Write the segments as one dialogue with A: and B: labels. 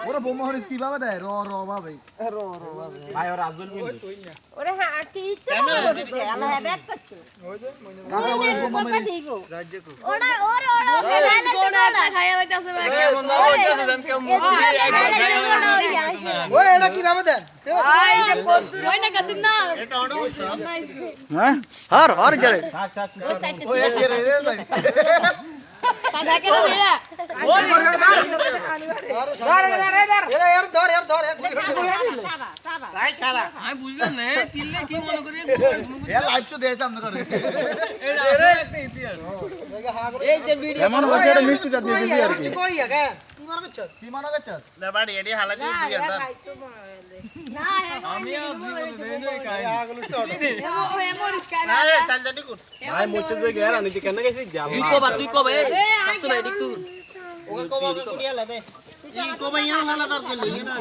A: ওরে বোমা হরিস কিভাবে দেয় র র ভাবে ভাই ওর আব্দুল কিন্তু
B: ওরে হ্যাঁ কি ইচ্ছা করে আল্লাহ হেদায়েত করছে
A: ওই যে
B: কাকা ওরে বোমা দিব
A: রাজ্য কো
B: ওরে ওরে ওরে কোনা খাইয়া হইতাছে ভাই কেমন ভাবে হইতাছে জান কেমন
A: ওই এটা কিভাবে দেন
B: আই যে পদ্দুর ওই না কাতিন না
A: এটা অর্ডার হইছে
C: হ্যাঁ হর হর গেলে
A: ওই একে রে
B: কাকা কেন দিয়া ওই
A: ধর
B: ভাই খালা
D: আমি বুঝলাম না তিললে কি মনে করি
A: এ লাইভ শো দেয় সামনে করে
D: এই যে ভিডিও
C: এমন হচ্ছে এটা মিষ্টি জাত দিয়ে দিবি আর কি
A: কই আগে কি মনে করছস
E: না বাড়ি এডি হালা দিয়ে দিই আদা
B: না
D: আমি খাই
A: আগলো শট
B: ও এমরিস কানা
E: না রে সালদাটি কুট
C: ভাই মুচ্ছে যে গেরা নিতে কেন গেছিস যা
D: তুই কবে কষ্ট নাই দেখ তুই
E: ওকে কোবা কুড়িয়া লাবে ই কোবা ইয়া হালা দর কে লিয়ে না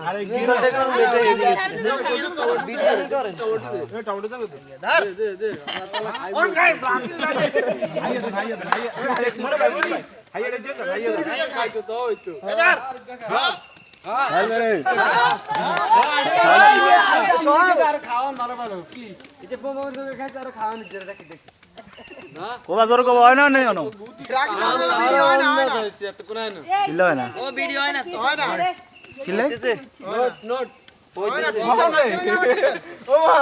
C: আরে গিরা দেখো দেখে
A: অন গাই
C: কোবা জোর কোবা হয় না নেই অনো কিলো হয় না
D: ও ভিডিও হয় না তো
C: কিলে
A: ও মা